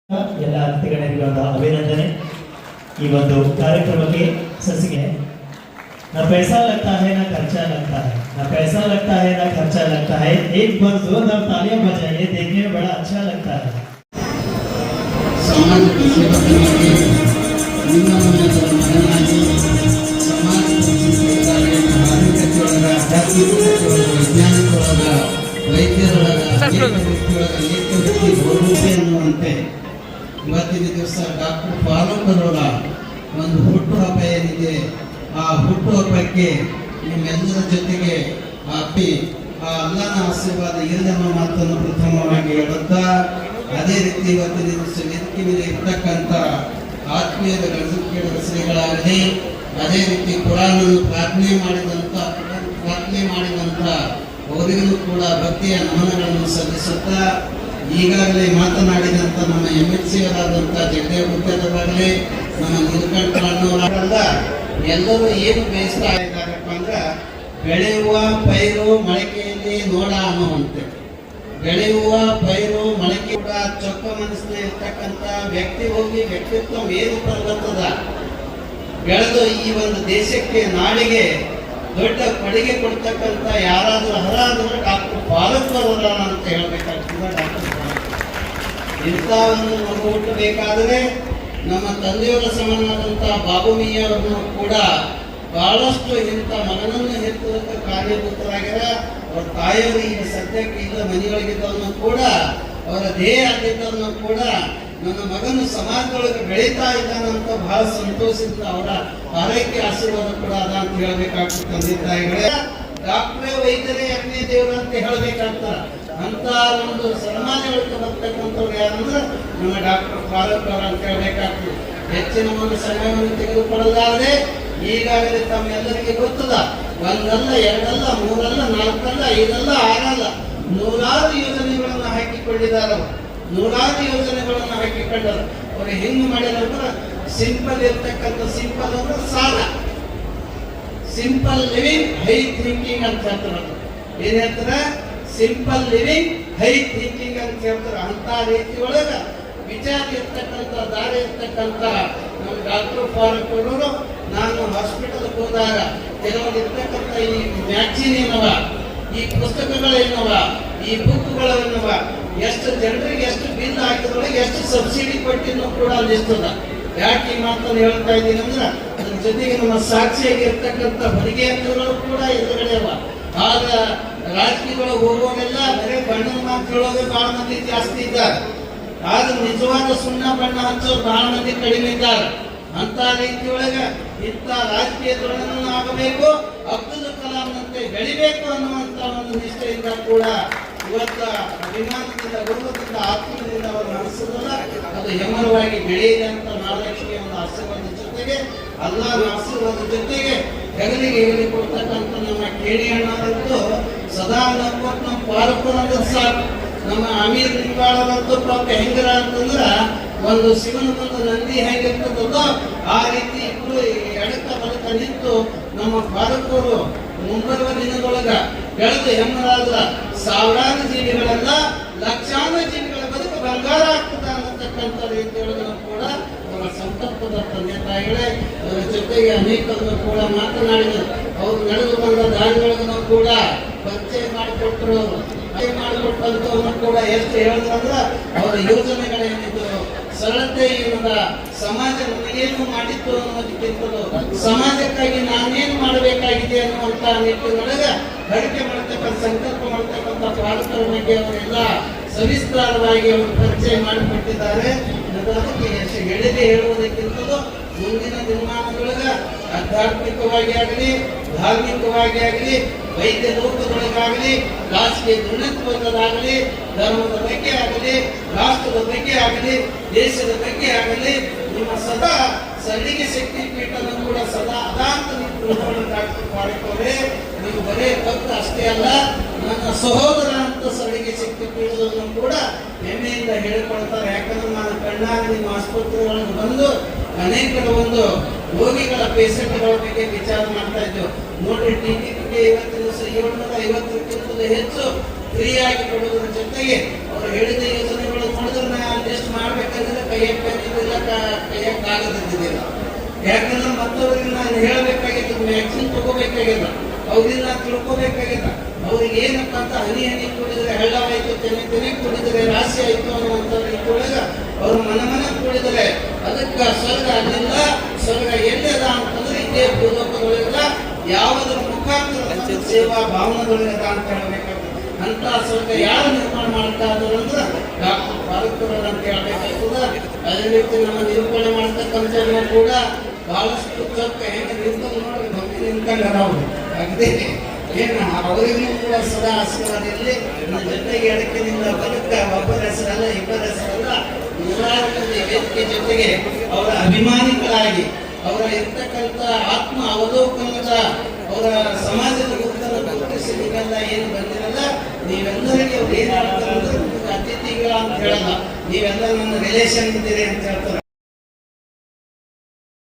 ಎಲ್ಲ ಅತಿಥಿಗಳಿಗೆ अभिनंदने ಈ ಒಂದು ಕಾರ್ಯಕ್ರಮಕ್ಕೆ ಸಸಿಗೆ ना पैसा लगता है ना खर्चा लगता है ना पैसा लगता है ना खर्चा लगता है एक बार जोरदार तालियां बजाइए देखने में बड़ा अच्छा लगता है समाज की सेवा करने के निम्न मनाजी समाज की सेवा धार्मिक आध्यात्मिक वैज्ञानिक ವೈದ್ಯರೊಳಗ ವ್ಯಕ್ತಿ ಗೌರವಿಸಿ ಅನ್ನುವಂತೆ ಇವತ್ತಿನ ದಿವಸ ಡಾಕ್ಟರ್ ಫಾರೂಕ್ ಅವರ ಒಂದು ಹುಟ್ಟುಹಬ್ಬ ಏನಿದೆ ಆ ಹುಟ್ಟುಹಬ್ಬಕ್ಕೆ ನಿಮ್ಮೆಲ್ಲರ ಜೊತೆಗೆ ಆ ಅಲ್ಲನ ಆಶೀರ್ವಾದ ಇರದೆಂಬ ಮಾತನ್ನು ಪ್ರಥಮವಾಗಿ ಹೇಳುತ್ತಾ ಅದೇ ರೀತಿ ಇವತ್ತಿನ ದಿವಸ ವೇದಿಕೆ ಮೇಲೆ ಇರ್ತಕ್ಕಂಥ ಆತ್ಮೀಯರ ಗಣಸಂಖ್ಯೆಯ ಶ್ರೀಗಳಾಗಲಿ ಅದೇ ರೀತಿ ಪುರಾಣವನ್ನು ಪ್ರಾರ್ಥನೆ ಮಾಡಿದಂಥ ಅವರಿಗೂ ಕೂಡ ಭಕ್ತಿಯ ನಮನಗಳನ್ನು ಸಲ್ಲಿಸುತ್ತಾ ಈಗಾಗಲೇ ಮಾತನಾಡಿದಂಥ ನಮ್ಮ MLC ಅವರಾದಂಥ ಜಗದೇವ ಗುತ್ತೇದಾರರಾಗಲಿ ನಮ್ಮ ನೀಲಕಂಠಣ್ಣವರಾಗಲ್ಲ ಎಲ್ಲರೂ ಏನು ಬಯಸ್ತಾ ಇದ್ದಾರಪ್ಪ ಅಂದ್ರೆ ಬೆಳೆಯುವ ಪೈರು ಮೊಳಕೆಯಲ್ಲಿ ನೋಡ ಅನ್ನುವಂತೆ ಬೆಳೆಯುವ ಪೈರು ಮೊಳಕೆ ಕೂಡ ಚೊಕ್ಕ ಮನಸ್ಸಿನ ಇರ್ತಕ್ಕಂಥ ವ್ಯಕ್ತಿ ಹೋಗಿ ವ್ಯಕ್ತಿತ್ವ ಏನು ಬರ್ತದ ಬೆಳೆದು ಈ ಒಂದು ದೇಶಕ್ಕೆ ನಾಡಿಗೆ ದೊಡ್ಡ ಕೊಡುಗೆ ಕೊಡ್ತಕ್ಕಂಥ ಯಾರಾದರೂ ಹರಾದರೂ ಡಾಕ್ಟರ್ ಫಾರೂಕ್ ಅವರ ಅಂತ ಹೇಳಬೇಕಾಗ್ತದೆ. ಡಾಕ್ಟರ್ ಇಂಥ ಒಂದು ಮಗು ಹುಟ್ಟಬೇಕಾದರೆ ನಮ್ಮ ತಂದೆಯವರ ಸಮನಾದಂಥ ಬಾಬುಮಿಯವರನ್ನು ಕೂಡ ಬಹಳಷ್ಟು ಇಂಥ ಮಗನನ್ನು ಹೆತ್ತುವುದಕ್ಕೆ ಕಾರ್ಯಭೂತರಾಗ್ಯಾರ. ಅವ್ರ ತಾಯಿಯವರು ಈಗ ಸದ್ಯಕ್ಕೆ ಇಲ್ಲ ಮನೆಯೊಳಗಿದ್ದವನು ಕೂಡ ಅವರ ದೇಹ ಆಗಿದ್ದವನು ಕೂಡ ನನ್ನ ಮಗನು ಸಮಾಜದೊಳಗೆ ಬೆಳೀತಾ ಇದ್ದಾನಂತ ಬಹಳ ಸಂತೋಷದಿಂದ ಅವರ ಆರೈಕೆ ಆಶೀರ್ವಾದ ಕೂಡ ಅದ ಅಂತ ಹೇಳ್ಬೇಕಾಗ್ತದೆ. ತಂದೆ ತಾಯಿಗಳೇ ಡಾಕ್ಟ್ರೇ ವೈದ್ಯರೇ ಎಣ್ಣೆ ದೇವರು ಅಂತ ಹೇಳ್ಬೇಕಾಗ್ತಾರ. ಅಂತ ಒಂದು ಸನ್ಮಾನಗಳಿಗೆ ಬರ್ತಕ್ಕಂಥವ್ರು ಯಾರಂದ್ರೆ ನಮ್ಮ ಡಾಕ್ಟರ್ ಫಾರೂಕ್ ಅವರ ಅಂತ ಹೇಳ್ಬೇಕಾಗ್ತದೆ. ಹೆಚ್ಚಿನ ಒಂದು ಸಮಯವನ್ನು ತೆಗೆದುಕೊಳ್ಳಲಾರದೆ ಈಗಾಗಲೇ ತಮ್ಮೆಲ್ಲರಿಗೆ ಗೊತ್ತದ ಒಂದಲ್ಲ ಎರಡಲ್ಲ ಮೂರಲ್ಲ ನಾಲ್ಕಲ್ಲ ಐದಲ್ಲ ಆರಲ್ಲ ನೂರಾರು ಯೋಜನೆಗಳನ್ನು ಹಾಕಿಕೊಂಡಿದ್ದಾರೆ. ನೂರಾರು ಯೋಜನೆಗಳನ್ನು ಹಾಕಿಕೊಂಡರು. ಅವರು ಹೆಂಗ್ ಮಾಡಿದ್ರೆ ಸಿಂಪಲ್ ಇರ್ತಕ್ಕಂಥ ಸಿಂಪಲ್ ಅಂದ್ರೆ ಸಾಲ ಸಿಂಪಲ್ ಲಿವಿಂಗ್ ಹೈ ಥಿಂಕಿಂಗ್ ಅಂತ ಹೇಳ್ತಾರೆ. ಏನ್ ಹೇಳ್ತಾರೆ? ಸಿಂಪಲ್ ಲಿವಿಂಗ್ ಹೈ ಥಿಂಕಿಂಗ್ ಅಂತ ಹೇಳ್ತಾರೆ. ಅಂತ ರೀತಿ ಒಳಗ ವಿಚಾರ ಇರ್ತಕ್ಕಂಥ ದಾರಿ ಇರ್ತಕ್ಕಂಥ ನಮ್ಮ ಡಾಕ್ಟರ್ ಫಾರೂಕ್ ಅವರು ನಾನು ಹಾಸ್ಪಿಟಲ್ ಹೋದಾಗ ಕೆಲವರು ಇರ್ತಕ್ಕಂಥ ಈ ಮ್ಯಾಗ್ಜಿನ್ ಏನವ, ಈ ಪುಸ್ತಕಗಳೇನವ, ಈ ಬುಕ್ಗಳೇನವ, ಎಷ್ಟು ಜನರಿಗೆ ಎಷ್ಟು ಬಿಲ್ ಹಾಕಿದ್ರೊಳಗೆ ಎಷ್ಟು ಸಬ್ಸಿಡಿ ಕೊಟ್ಟಿನೂ ಕೂಡ ಅಲ್ಲಿರ್ತದ. ಯಾಕೆ ಈ ಮಾತನ್ನು ಹೇಳ್ತಾ ಇದ್ದೀನಿ ಅಂದ್ರೆ ಅದ್ರ ಜೊತೆಗೆ ನಮ್ಮ ಸಾಕ್ಷಿಯಾಗಿ ಇರ್ತಕ್ಕಂಥ ಹೊಲಿಗೆ ಅಂಗಡಿಗಳು ಕೂಡ ಎದುರುಗಡೆ ಅವ. ಆಗ ರಾಜಕೀಯಗಳು ಹೋಗೋವೆಲ್ಲ ಬರೀ ಬಣ್ಣದ ಮಾತು ಹೇಳೋದೇ ಬಹಳ ಮಂದಿ ಜಾಸ್ತಿ ಇದ್ದಾರೆ. ಆದ್ರೆ ನಿಜವಾದ ಸುಣ್ಣ ಬಣ್ಣ ಹಚ್ಚೋರು ಬಹಳ ಮಂದಿ ಕಡಿಮೆ ಇದ್ದಾರೆ. ಅಂತ ರೀತಿಯೊಳಗೆ ಇಂಥ ರಾಜಕೀಯದೊಳಗನ್ನು ಆಗಬೇಕು, ಅಬ್ದುಲ್ ಕಲಾಂನಂತೆ ಬೆಳಿಬೇಕು ಅನ್ನುವಂಥ ಒಂದು ನಿಷ್ಠೆಯಿಂದ ಕೂಡ ಇವತ್ತ ಅಭಿಮಾನದಿಂದ ಗೌರವದಿಂದ ಆತ್ಮದಿಂದ ಅವರ ಮನಸ್ಸಲ್ಲ ಅದು ಹೆಮ್ಮರವಾಗಿ ಬೆಳೆಯಿದೆ ಅಂತ ಮಹಾಲಕ್ಷ್ಮಿಯ ಒಂದು ಆಶೀರ್ವಾದ ಜೊತೆಗೆ ಅಲ್ಲಾಹನ ಆಶೀರ್ವಾದ ಜೊತೆಗೆ ಹೆಗಲಿಗೆ ಹೆಗಲಿ ಕೊಡ್ತಕ್ಕಂಥ ನಮ್ಮ ಕೇಳಿ ಅಣ್ಣರಂತೂ ಸದಾ ನಮ್ಮ ಫಾರೂಕ್ ಅಂದ್ರೆ ಸಾಕು. ನಮ್ಮ ಅಮೀರ್ ನಿಂಬಾಳರಂತೂ ಪಾಪ ಹೆಂಗರ ಅಂತಂದ್ರ ಒಂದು ಶಿವನ ಒಂದು ನಂದಿ ಹೆಂಗಿರ್ತದೋ ಆ ರೀತಿ ಇಬ್ಬರು ಎಡಕ ಬಲಕ ನಿಂತು ನಮ್ಮ ಫಾರೂಕ್ ಅವರು ಮುಂಬರುವ ದಿನದೊಳಗ ಬೆಳೆದು ಹೆಮ್ಮರಾದ್ರ ಸಾವಿರಾರು ಜೀವಿಗಳೆಲ್ಲ ಲಕ್ಷಾಂತರ ಜೀವಿಗಳ ಬದುಕು ಬಂಗಾರ ಆಗ್ತದ ಅನ್ನತಕ್ಕಂಥ ರೀತಿಯೊಳಗೂ ಕೂಡ ಅವರ ಸಂಕಲ್ಪದ ತಂದೆ ತಾಯಿಗಳೇ ಅವರ ಜೊತೆಗೆ ಅನೇಕರು ಕೂಡ ಮಾತನಾಡಿದರು. ಅವರು ನಡೆದು ಬಂದ ದಾರಿಗಳಿಗೂ ಕೂಡ ಪರಿಚಯ ಮಾಡಿಕೊಟ್ಟರು. ಮಾಡಿಕೊಟ್ಟಂತವ್ರನ್ನು ಕೂಡ ಎಷ್ಟು ಹೇಳಿದ್ರಂದ್ರೆ ಅವರ ಯೋಜನೆಗಳೇನಿದ್ರು ಸರಳತೆ ಏನದ, ಸಮಾಜ ನಮಗೇನು ಮಾಡಿತ್ತು ಅನ್ನೋದಕ್ಕಿಂತಲೂ ಸಮಾಜಕ್ಕಾಗಿ ನಾನೇನು ಮಾಡಬೇಕಾಗಿದೆ ಅನ್ನುವಂಥ ನಿಟ್ಟಿನೊಳಗೆ ಹರಕೆ ಮಾಡ್ತಕ್ಕಂಥ ಸಂಕಲ್ಪ ಮಾಡ್ತಕ್ಕಂಥ ಪಾಲಕರ ಬಗ್ಗೆ ಅವರೆಲ್ಲ ಸವಿಸ್ತಾರವಾಗಿ ಅವರು ಪರಿಚಯ ಮಾಡಿಕೊಟ್ಟಿದ್ದಾರೆ. ಅದಕ್ಕೆ ಎಷ್ಟು ಹೇಳಿದೆ ಹೇಳುವುದಕ್ಕಿಂತಲೂ ಮುಂದಿನ ದಿನಮಾನದೊಳಗ ಆಧ್ಯಾತ್ಮಿಕವಾಗಿ ಆಗಲಿ, ಧಾರ್ಮಿಕವಾಗಿ ಆಗಲಿ, ವೈದ್ಯ ಲೋಕದೊಳಗಾಗಲಿ, ರಾಜಕೀಯ ದುರ್ನತ್ವದಾಗಲಿ, ಧರ್ಮದ ಬಗ್ಗೆ ಆಗಲಿ, ರಾಷ್ಟ್ರದ ಬಗ್ಗೆ ಆಗಲಿ, ದೇಶದ ಬಗ್ಗೆ ಆಗಲಿ ನಿಮ್ಮ ಸದಾ ಸರಳಿಗೆ ಶಕ್ತಿ ಪೀಠವನ್ನು ಕೂಡ ಸದಾ ಅದಾಂತ ಡಾಕ್ಟರ್ ಫಾರೂಕ್ ಅವರೇ ನೀವು ಬರೇ ಭಕ್ತ ಅಷ್ಟೇ ಅಲ್ಲ, ನನ್ನ ಸಹೋದರ ಅಂತ ಸರಳಿಗೆ ಶಕ್ತಿ ಪೀಠವನ್ನು ಕೂಡ ಹೆಮ್ಮೆಯಿಂದ ಹೇಳಿಕೊಳ್ತಾರೆ. ಯಾಕಂದ್ರೆ ನಾನು ಕಣ್ಣಾಗಿ ನಿಮ್ಮ ಆಸ್ಪತ್ರೆಗಳಿಗೆ ಬಂದು ಅನೇಕರ ಒಂದು ರೋಗಿಗಳ ಪೇಷಂಟ್ಗಳ ಬಗ್ಗೆ ವಿಚಾರ ಮಾಡ್ತಾ ಇದ್ದೆವು. ನೋಡ್ರಿ, ಟಿಕೆಟ್ಗೆ ಇವತ್ತಿನ ದಿವಸ 750ಕ್ಕಿಂತಲೂ ಹೆಚ್ಚು ಫ್ರೀಯಾಗಿ ಕೊಡುವುದರ ಜೊತೆಗೆ ಅವರು ಹೇಳಿದ ಯೋಜನೆಗಳು ನೋಡಿದ್ರೆ ಲಿಸ್ಟ್ ಮಾಡಬೇಕಂದ್ರೆ ಕೈಯಕ್ಕೆ ಬಂದಿದ್ದಿಲ್ಲ, ಕೈಯಕ್ಕೆ ಕಾಗದಿದ್ದಿಲ್ಲ. ಯಾಕಂದ್ರೆ ಮತ್ತವರಿಗೆ ನಾನು ಹೇಳಬೇಕಾಗಿತ್ತು, ವ್ಯಾಕ್ಸಿನ್ ತಗೋಬೇಕಾಗಿಲ್ಲ, ಅವ್ರನ್ನ ತಿಳ್ಕೋಬೇಕಾಗಿಲ್ಲ. ಅವ್ರಿಗೆ ಏನಪ್ಪ ಅಂತ ಹನಿ ಹನಿ ಕುಡಿದ್ರೆ ಹಳ್ಳವಾಯ್ತು, ತೆನೆ ಕುಡಿದ್ರೆ ರಾಶಿ ಆಯ್ತು ಅನ್ನುವಂಥ ರೀತಿಯೊಳಗೆ ಅವ್ರು ಮನ ಕುಡಿದ್ರೆ ಅದಕ್ಕೆ ಸ್ವರ್ಗ ಅಲ್ಲಿಲ್ಲ. ಸ್ವರ್ಗ ಎಲ್ಲಿದ ಅಂತಂದ್ರೆ ಇದೇ ಭೂಲೋಕದೊಳಗಿಲ್ಲ, ಯಾವುದರ ಮುಖಾಂತರ ಸೇವಾ ಭಾವನೆದೊಳಗಿದ ಅಂತ ಹೇಳ್ಬೇಕಾಗ್ತದೆ. ಅಂತ ಸ್ವರ್ಗ ಯಾರು ನಿರ್ಮಾಣ ಮಾಡ್ತಾ ಇದ್ರು ಅಂದ್ರೆ ಡಾಕ್ಟರ್ ಪಾರ್ಕರ್ ಅಂತ ಹೇಳ್ಬೇಕಾಗ್ತದ. ಅದೇ ರೀತಿ ನಮ್ಮ ನಿರೂಪಣೆ ಮಾಡ್ತಕ್ಕಂಥವ್ರು ಕೂಡ ಬಹಳಷ್ಟು ಚೊಕ್ಕ ಹೆಂಗೆ ನಿಂತು ನೋಡಿ ಭಕ್ತಿ ನಿಂತ್ಕೊಂಡಾರ ಅವರು. ಅಗದಿ ಏನು ಅವರಿಗೂ ಕೂಡ ಸದಾ ಆಶೀರ್ವಾದ ಇರಲಿ. ನನ್ನ ಜೊತೆಗೆ ಎಡಕಿನಿಂದ ಬದುಕ ಒಬ್ಬರ ಹೆಸರಲ್ಲ, ಇಬ್ಬರ ಹೆಸರಲ್ಲ, ನೂರಾರು ಮಂದಿ ವೇದಿಕೆ ಜೊತೆಗೆ ಅವರ ಅಭಿಮಾನಿಗಳಾಗಿ ಅವರ ಇರ್ತಕ್ಕಂಥ ಆತ್ಮ ಅವಲೋಕನದ ಅವರ ಸಮಾಜದ ಗುರುತನ್ನು ಗುರುತಿಸಿ ನೀವೆಲ್ಲ ಏನು ಬಂದಿರಲ್ಲ, ನೀವೆಲ್ಲರಿಗೆ ಅವ್ರು ಏನು ಹೇಳ್ತಾರೆ ಅಂದ್ರೆ ಅತಿಥಿಗಳ ಅಂತ ಹೇಳಲ್ಲ, ನೀವೆಲ್ಲ ನನ್ನ ರಿಲೇಷನ್ ಇದ್ದೀರಿ ಅಂತ ಹೇಳ್ತಾರೆ.